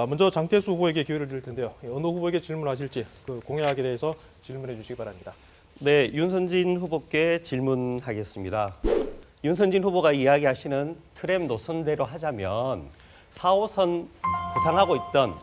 먼저 장태수 후보에게 기회를 드릴 텐데요. 어느 후보에게 질문하실지 그 공약에 대해서 질문해 주시기 바랍니다. 네, 윤선진 후보께 질문하겠습니다. 윤선진 후보가 이야기하시는 트램 노선대로 하자면 4호선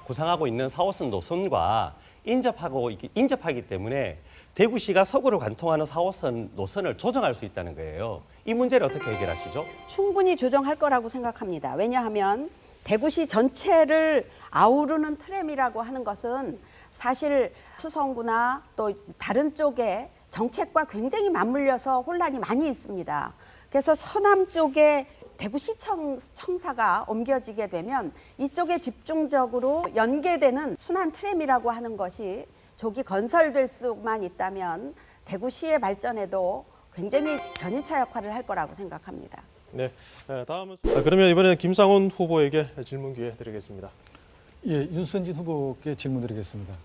구상하고 있는 4호선 노선과 인접하기 때문에 대구시가 서구를 관통하는 4호선 노선을 조정할 수 있다는 거예요. 이 문제를 어떻게 해결하시죠? 충분히 조정할 거라고 생각합니다. 왜냐하면 대구시 전체를 아우르는 트램이라고 하는 것은 사실 수성구나 또 다른 쪽에 정책과 굉장히 맞물려서 혼란이 많이 있습니다. 그래서 서남 쪽에 대구시청 청사가 옮겨지게 되면 이쪽에 집중적으로 연계되는 순환 트램이라고 하는 것이 조기 건설될 수만 있다면 대구시의 발전에도 굉장히 견인차 역할을 할 거라고 생각합니다. 네, 다음은 그러면 이번에는 김상훈 후보에게 질문 기회 드리겠습니다. 예, 윤선진 후보께 질문드리겠습니다.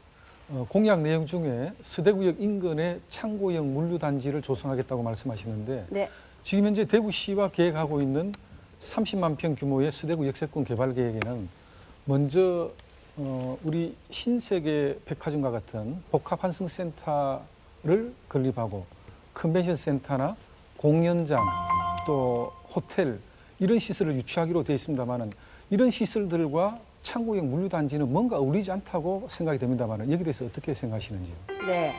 공약 내용 중에 서대구역 인근에 창고형 물류단지를 조성하겠다고 말씀하시는데 네. 지금 현재 대구시와 계획하고 있는 30만 평 규모의 서대구 역세권 개발 계획에는 먼저 우리 신세계 백화점과 같은 복합 환승센터를 건립하고 컨벤션 센터나 공연장 또 호텔 이런 시설을 유치하기로 되어 있습니다만은 이런 시설들과 창고형 물류단지는 뭔가 어울리지 않다고 생각이 됩니다만은 여기에 대해서 어떻게 생각하시는지요? 네.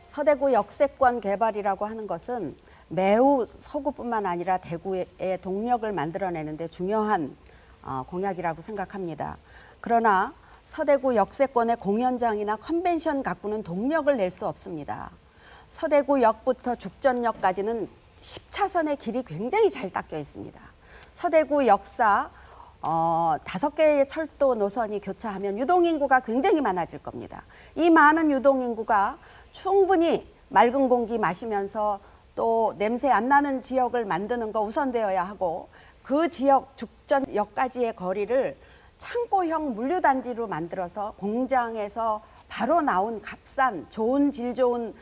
서대구 역세권 개발이라고 하는 것은 매우 서구뿐만 아니라 대구의 동력을 만들어내는데 중요한 공약이라고 생각합니다. 그러나 서대구 역세권의 공연장이나 컨벤션 갖고는 동력을 낼 수 없습니다. 서대구역부터 죽전역까지는 10차선의 길이 굉장히 잘 닦여 있습니다. 서대구 역사 5개의 철도 노선이 교차하면 유동인구가 굉장히 많아질 겁니다. 이 많은 유동인구가 충분히 맑은 공기 마시면서 또 냄새 안 나는 지역을 만드는 거 우선되어야 하고 그 지역 죽전역까지의 거리를 창고형 물류단지로 만들어서 공장에서 바로 나온 값싼 질 좋은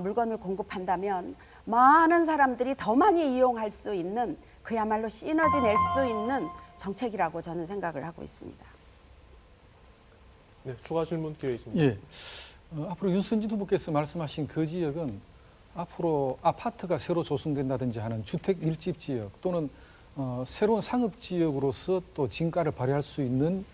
물건을 공급한다면 많은 사람들이 더 많이 이용할 수 있는 그야말로 시너지 낼 수 있는 정책이라고 저는 생각을 하고 있습니다. 네, 추가 질문 기회 있습니다. 예. 앞으로 윤선진 후보께서 말씀하신 그 지역은 앞으로 아파트가 새로 조성된다든지 하는 주택 밀집 지역 또는 새로운 상업 지역으로서 또 진가를 발휘할 수 있는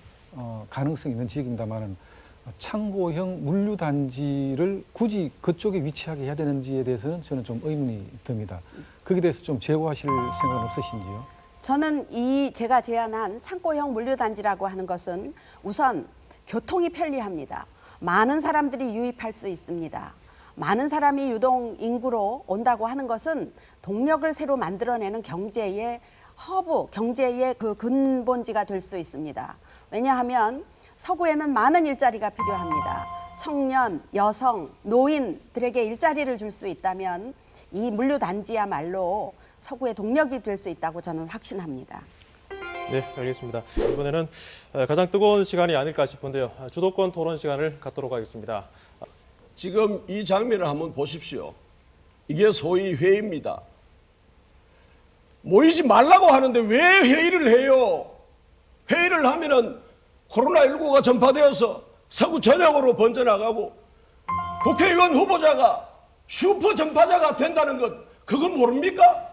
가능성이 있는 지역입니다만은 창고형 물류단지를 굳이 그쪽에 위치하게 해야 되는지에 대해서는 저는 좀 의문이 듭니다. 거기에 대해서 좀 제고하실 생각은 없으신지요? 저는 제가 제안한 창고형 물류단지라고 하는 것은 우선 교통이 편리합니다. 많은 사람들이 유입할 수 있습니다. 많은 사람이 유동 인구로 온다고 하는 것은 동력을 새로 만들어내는 경제의 허브, 경제의 그 근본지가 될 수 있습니다. 왜냐하면 서구에는 많은 일자리가 필요합니다. 청년, 여성, 노인들에게 일자리를 줄 수 있다면 이 물류단지야말로 서구의 동력이 될 수 있다고 저는 확신합니다. 네, 알겠습니다. 이번에는 가장 뜨거운 시간이 아닐까 싶은데요. 주도권 토론 시간을 갖도록 하겠습니다. 지금 이 장면을 한번 보십시오. 이게 소위 회의입니다. 모이지 말라고 하는데 왜 회의를 해요? 회의를 하면은 코로나19가 전파되어서 서구 전역으로 번져나가고 국회의원 후보자가 슈퍼 전파자가 된다는 것 그건 모릅니까?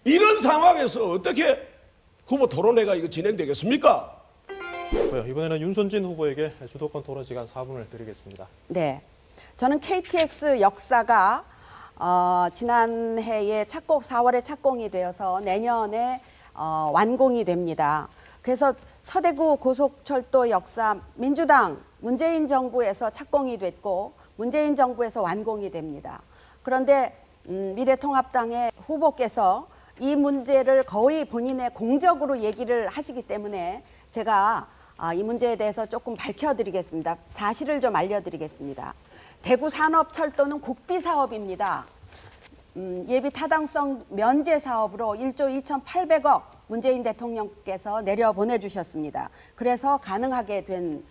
이런 상황에서 어떻게 후보 토론회가 이거 진행되겠습니까? 이번에는 윤선진 후보에게 주도권 토론 시간 4분을 드리겠습니다. 네, 저는 KTX 역사가 지난해에 4월에 착공이 되어서 내년에 완공이 됩니다. 그래서 서대구 고속철도 역사 민주당 문재인 정부에서 착공이 됐고 문재인 정부에서 완공이 됩니다. 그런데 미래통합당의 후보께서 이 문제를 거의 본인의 공적으로 얘기를 하시기 때문에 제가 이 문제에 대해서 조금 밝혀드리겠습니다. 사실을 좀 알려드리겠습니다. 대구 산업철도는 국비 사업입니다. 예비 타당성 면제 사업으로 1조 2,800억 문재인 대통령께서 내려보내주셨습니다. 그래서 가능하게 된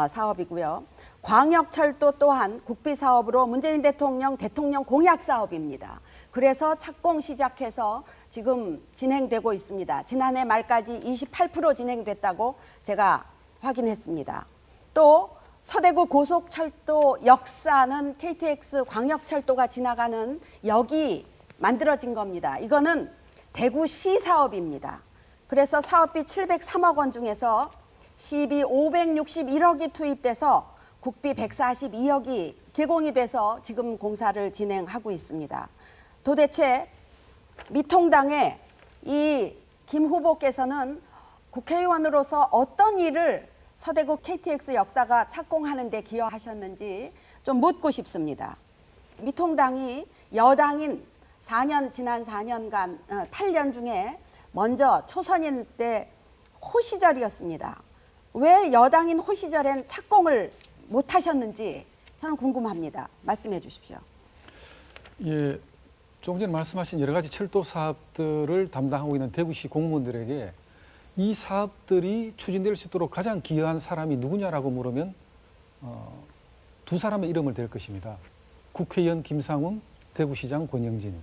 사업이고요. 광역철도 또한 국비 사업으로 문재인 대통령 공약 사업입니다. 그래서 착공 시작해서 지금 진행되고 있습니다. 지난해 말까지 28% 진행됐다고 제가 확인했습니다. 또 서대구 고속철도 역사는 KTX 광역철도가 지나가는 역이 만들어진 겁니다. 이거는 대구시 사업입니다. 그래서 사업비 703억 원 중에서 시비 561억이 투입돼서 국비 142억이 제공이 돼서 지금 공사를 진행하고 있습니다. 도대체 미통당의 이 김 후보께서는 국회의원으로서 어떤 일을 서대구 KTX 역사가 착공하는 데 기여하셨는지 좀 묻고 싶습니다. 미통당이 여당인 지난 4년간, 8년 중에 먼저 초선인 때 호시절이었습니다. 왜 여당인 호시절엔 착공을 못 하셨는지 저는 궁금합니다. 말씀해 주십시오. 예, 조금 전에 말씀하신 여러 가지 철도 사업들을 담당하고 있는 대구시 공무원들에게 이 사업들이 추진될 수 있도록 가장 기여한 사람이 누구냐라고 물으면 두 사람의 이름을 댈 것입니다. 국회의원 김상훈, 대구시장 권영진.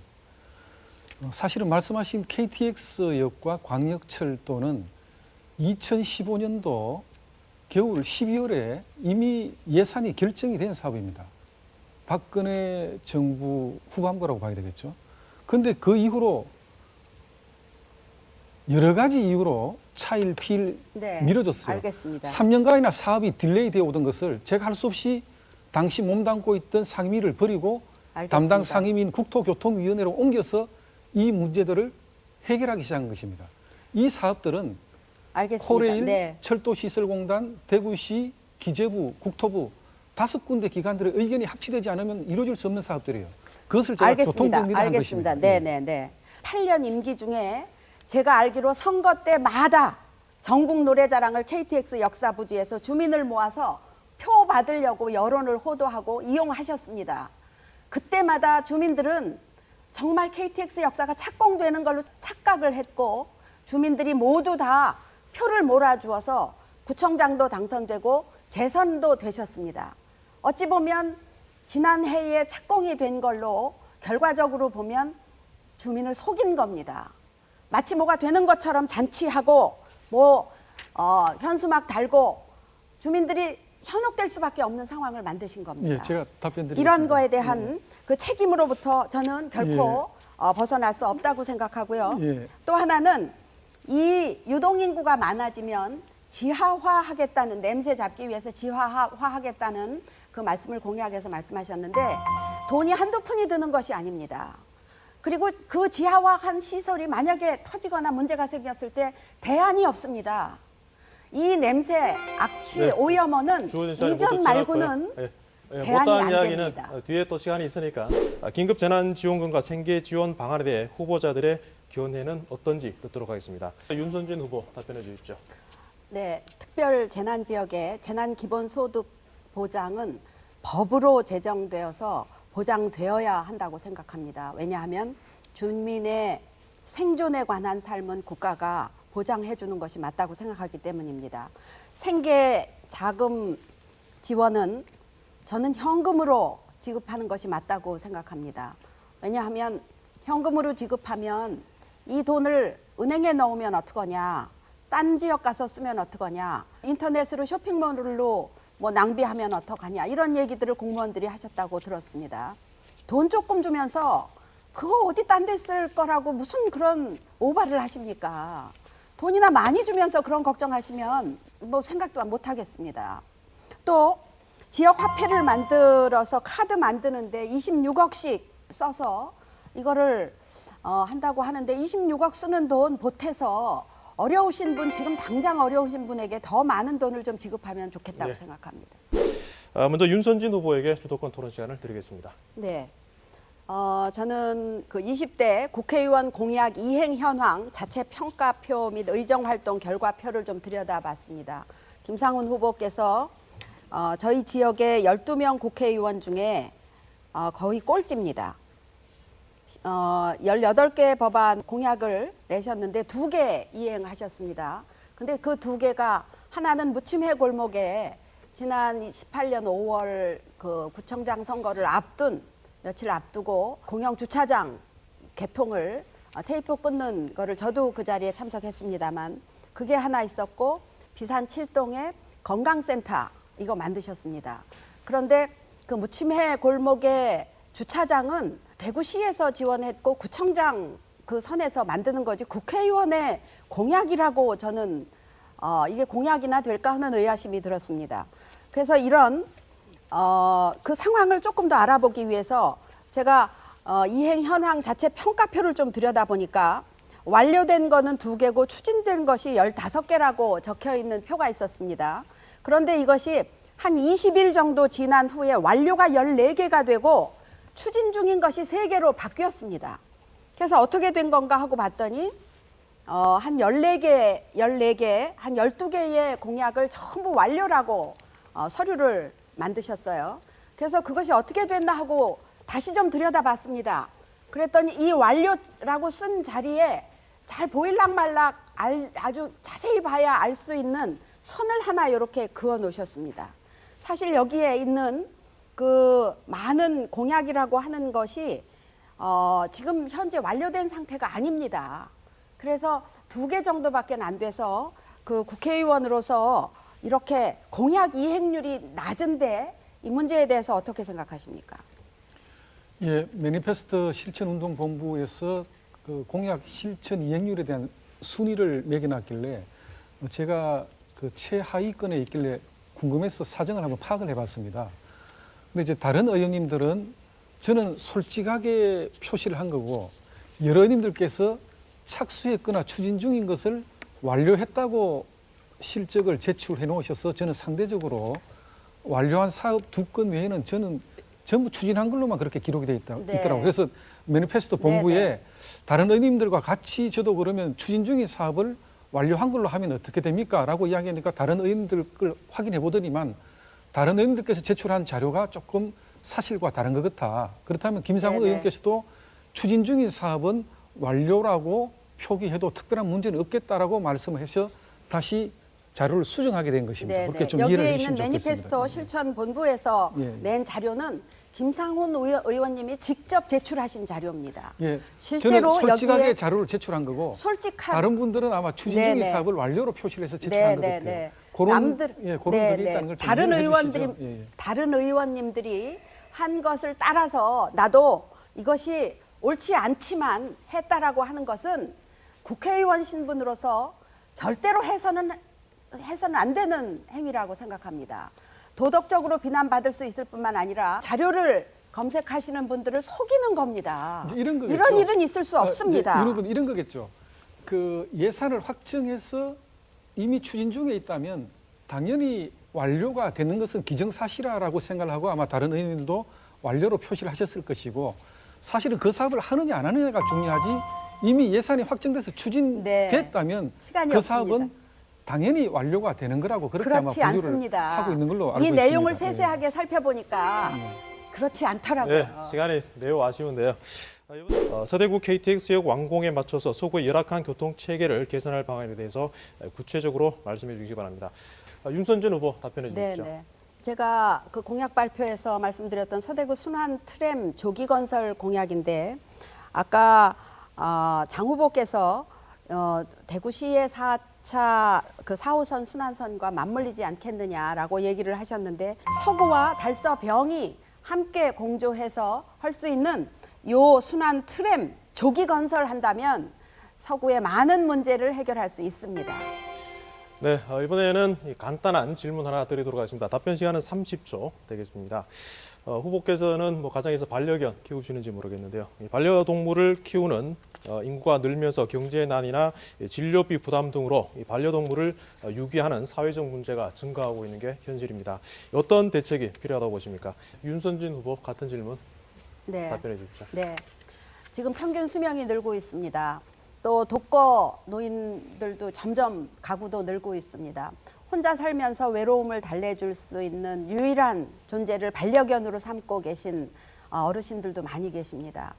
사실은 말씀하신 KTX역과 광역철도는 2015년도 겨울 12월에 이미 예산이 결정이 된 사업입니다. 박근혜 정부 후반부라고 봐야 되겠죠. 그런데 그 이후로 여러 가지 이유로 차일, 피일 네, 미뤄졌어요. 알겠습니다. 3년간이나 사업이 딜레이 되어 오던 것을 제가 할 수 없이 당시 몸담고 있던 상임위를 버리고 알겠습니다. 담당 상임위인 국토교통위원회로 옮겨서 이 문제들을 해결하기 시작한 것입니다. 이 사업들은 알겠습니다. 코레일, 네. 철도시설공단, 대구시, 기재부, 국토부 5군데 기관들의 의견이 합치되지 않으면 이루어질 수 없는 사업들이에요. 그것을 제가 교통정리를 한 것입니다. 네네네. 8년 임기 중에 제가 알기로 선거 때마다 전국 노래자랑을 KTX 역사부지에서 주민을 모아서 표 받으려고 여론을 호도하고 이용하셨습니다. 그때마다 주민들은 정말 KTX 역사가 착공되는 걸로 착각을 했고 주민들이 모두 다 표를 몰아주어서 구청장도 당선되고 재선도 되셨습니다. 어찌 보면 지난 해에 착공이 된 걸로 결과적으로 보면 주민을 속인 겁니다. 마치 뭐가 되는 것처럼 잔치하고 현수막 달고 주민들이 현혹될 수밖에 없는 상황을 만드신 겁니다. 예, 제가 답변드리겠습니다. 이런 거에 대한 그 책임으로부터 저는 결코 벗어날 수 없다고 생각하고요. 예. 또 하나는 이 유동인구가 많아지면 지하화하겠다는, 냄새 잡기 위해서 지하화하겠다는 그 말씀을 공약에서 말씀하셨는데 돈이 한두 푼이 드는 것이 아닙니다. 그리고 그 지하화한 시설이 만약에 터지거나 문제가 생겼을 때 대안이 없습니다. 이 냄새, 악취, 네. 오염원은 주어진 시간이 이전 모두 말고는 지났고요. 대안이 못다한 안 이야기는 됩니다. 뒤에 또 시간이 있으니까 긴급 재난 지원금과 생계 지원 방안에 대해 후보자들의 견해는 어떤지 듣도록 하겠습니다. 윤선진 후보 답변해 주십시오. 네, 특별 재난 지역의 재난 기본소득 보장은 법으로 제정되어서 보장되어야 한다고 생각합니다. 왜냐하면 주민의 생존에 관한 삶은 국가가 보장해 주는 것이 맞다고 생각하기 때문입니다. 생계 자금 지원은 저는 현금으로 지급하는 것이 맞다고 생각합니다. 왜냐하면 현금으로 지급하면 이 돈을 은행에 넣으면 어떡하냐, 딴 지역 가서 쓰면 어떡하냐, 인터넷으로 쇼핑몰로 낭비하면 어떡하냐, 이런 얘기들을 공무원들이 하셨다고 들었습니다. 돈 조금 주면서 그거 어디 딴 데 쓸 거라고 무슨 그런 오바를 하십니까? 돈이나 많이 주면서 그런 걱정하시면 생각도 못 하겠습니다. 또 지역 화폐를 만들어서 카드 만드는데 26억씩 써서 이거를 한다고 하는데 26억 쓰는 돈 보태서 어려우신 분, 지금 당장 어려우신 분에게 더 많은 돈을 좀 지급하면 좋겠다고 네. 생각합니다. 먼저 윤선진 후보에게 주도권 토론 시간을 드리겠습니다. 네. 저는 그 20대 국회의원 공약 이행 현황 자체 평가표 및 의정활동 결과표를 좀 들여다봤습니다. 김상훈 후보께서 저희 지역의 12명 국회의원 중에 거의 꼴찌입니다. 18개 법안 공약을 내셨는데 2개 이행하셨습니다. 근데 그 2개가 하나는 무침해 골목에 지난 18년 5월 그 구청장 선거를 며칠 앞두고 공영 주차장 개통을 테이프 끊는 거를 저도 그 자리에 참석했습니다만 그게 하나 있었고 비산 7동에 건강센터 이거 만드셨습니다. 그런데 그 무침해 골목의 주차장은 대구시에서 지원했고 구청장 그 선에서 만드는 거지 국회의원의 공약이라고 저는 이게 공약이나 될까 하는 의아심이 들었습니다. 그래서 이런 그 상황을 조금 더 알아보기 위해서 제가 이행 현황 자체 평가표를 좀 들여다보니까 완료된 거는 2개고 추진된 것이 15개라고 적혀 있는 표가 있었습니다. 그런데 이것이 한 20일 정도 지난 후에 완료가 14개가 되고 추진 중인 것이 3개로 바뀌었습니다. 그래서 어떻게 된 건가 하고 봤더니 한 14개, 한 12개의 공약을 전부 완료라고 서류를 만드셨어요. 그래서 그것이 어떻게 됐나 하고 다시 좀 들여다봤습니다. 그랬더니 이 완료라고 쓴 자리에 잘 보일락말락 아주 자세히 봐야 알 수 있는 선을 하나 이렇게 그어 놓으셨습니다. 사실 여기에 있는 그 많은 공약이라고 하는 것이 지금 현재 완료된 상태가 아닙니다. 그래서 2개 정도밖에 안 돼서 그 국회의원으로서 이렇게 공약 이행률이 낮은데 이 문제에 대해서 어떻게 생각하십니까? 예, 매니페스토 실천운동본부에서 그 공약 실천 이행률에 대한 순위를 매겨놨길래 제가 그 최하위권에 있길래 궁금해서 사정을 한번 파악을 해봤습니다. 근데 이제 다른 의원님들은 저는 솔직하게 표시를 한 거고 여러 의원님들께서 착수했거나 추진 중인 것을 완료했다고 실적을 제출해 놓으셔서 저는 상대적으로 완료한 사업 2건 외에는 저는 전부 추진한 걸로만 그렇게 기록이 돼 있더라고요. 그래서 매니페스토 본부에 다른 의원님들과 같이 저도 그러면 추진 중인 사업을 완료한 걸로 하면 어떻게 됩니까? 라고 이야기하니까 다른 의원님들 걸 확인해 보더니만 다른 의원님들께서 제출한 자료가 조금 사실과 다른 것 같아. 그렇다면 김상훈 의원께서도 추진 중인 사업은 완료라고 표기해도 특별한 문제는 없겠다라고 말씀을 해서 다시 자료를 수정하게 된 것입니다. 그렇게 좀 이해를 여기에 해주시면 있는 좋겠습니다. 매니페스토 실천 본부에서 낸 자료는 김상훈 의원님이 직접 제출하신 자료입니다. 예, 실제로 저는 솔직하게 여기에 자료를 제출한 거고 솔직한 다른 분들은 아마 추진 중인 사업을 완료로 표시를 해서 제출한 것 같아요. 남들 그런 게 있다는 걸 좀 다른 이해해 의원들이 주시죠. 다른 의원님들이 한 것을 따라서 나도 이것이 옳지 않지만 했다라고 하는 것은 국회의원 신분으로서 절대로 해서는 안 되는 행위라고 생각합니다. 도덕적으로 비난받을 수 있을 뿐만 아니라 자료를 검색하시는 분들을 속이는 겁니다. 이제 이런 거겠죠. 이런 일은 있을 수 없습니다. 이런 거겠죠. 그 예산을 확정해서 이미 추진 중에 있다면 당연히 완료가 되는 것은 기정사실화라고 생각을 하고 아마 다른 의원님도 완료로 표시를 하셨을 것이고 사실은 그 사업을 하느냐 안 하느냐가 중요하지 이미 예산이 확정돼서 추진됐다면 시간이 그 없습니다. 사업은 당연히 완료가 되는 거라고 그렇게 아마 그렇지 분류를 않습니다. 하고 있는 걸로 알고 이 있습니다. 내용을 세세하게 살펴보니까 그렇지 않더라고요. 네, 시간이 매우 아쉬운데요. 서대구 KTX역 완공에 맞춰서 서구의 열악한 교통 체계를 개선할 방안에 대해서 구체적으로 말씀해 주시기 바랍니다. 윤선진 후보 답변해 주십시오. 네. 제가 그 공약 발표에서 말씀드렸던 서대구 순환 트램 조기 건설 공약인데 아까 장 후보께서 대구시의 4차 그 4호선 순환선과 맞물리지 않겠느냐라고 얘기를 하셨는데 서구와 달서병이 함께 공조해서 할 수 있는 요 순환 트램 조기 건설한다면 서구의 많은 문제를 해결할 수 있습니다. 네, 이번에는 간단한 질문 하나 드리도록 하겠습니다. 답변 시간은 30초 되겠습니다. 후보께서는 가정에서 반려견 키우시는지 모르겠는데요. 이 반려동물을 키우는 인구가 늘면서 경제난이나 진료비 부담 등으로 이 반려동물을 유기하는 사회적 문제가 증가하고 있는 게 현실입니다. 어떤 대책이 필요하다고 보십니까? 윤선진 후보 같은 질문 답변해 주십시오. 네, 지금 평균 수명이 늘고 있습니다. 또 독거 노인들도 점점 가구도 늘고 있습니다. 혼자 살면서 외로움을 달래줄 수 있는 유일한 존재를 반려견으로 삼고 계신 어르신들도 많이 계십니다.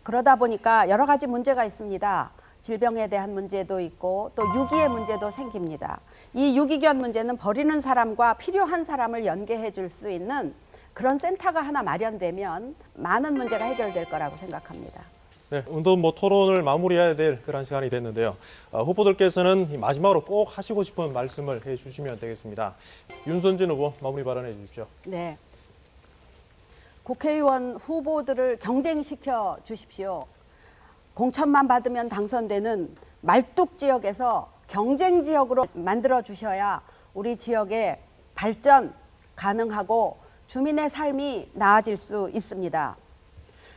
그러다 보니까 여러 가지 문제가 있습니다. 질병에 대한 문제도 있고 또 유기의 문제도 생깁니다. 이 유기견 문제는 버리는 사람과 필요한 사람을 연계해 줄 수 있는 그런 센터가 하나 마련되면 많은 문제가 해결될 거라고 생각합니다. 네, 오늘 뭐 토론을 마무리해야 될 그런 시간이 됐는데요. 후보들께서는 마지막으로 꼭 하시고 싶은 말씀을 해주시면 되겠습니다. 윤선진 후보 마무리 발언해 주십시오. 네. 국회의원 후보들을 경쟁시켜 주십시오. 공천만 받으면 당선되는 말뚝 지역에서 경쟁 지역으로 만들어 주셔야 우리 지역의 발전 가능하고 주민의 삶이 나아질 수 있습니다.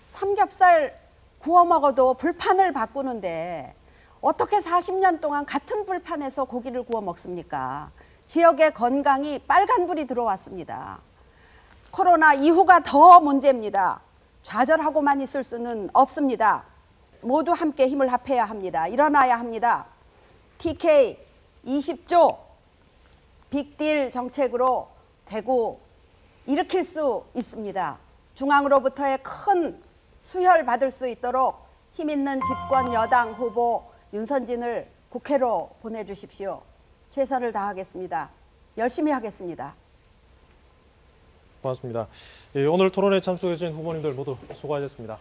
삼겹살 구워 먹어도 불판을 바꾸는데 어떻게 40년 동안 같은 불판에서 고기를 구워 먹습니까? 지역의 건강이 빨간불이 들어왔습니다. 코로나 이후가 더 문제입니다. 좌절하고만 있을 수는 없습니다. 모두 함께 힘을 합해야 합니다. 일어나야 합니다. TK 20조 빅딜 정책으로 대구 일으킬 수 있습니다. 중앙으로부터의 큰 수혈 받을 수 있도록 힘 있는 집권 여당 후보 윤선진을 국회로 보내주십시오. 최선을 다하겠습니다. 열심히 하겠습니다. 고맙습니다. 예, 오늘 토론에 참석해 주신 후보님들 모두 수고하셨습니다.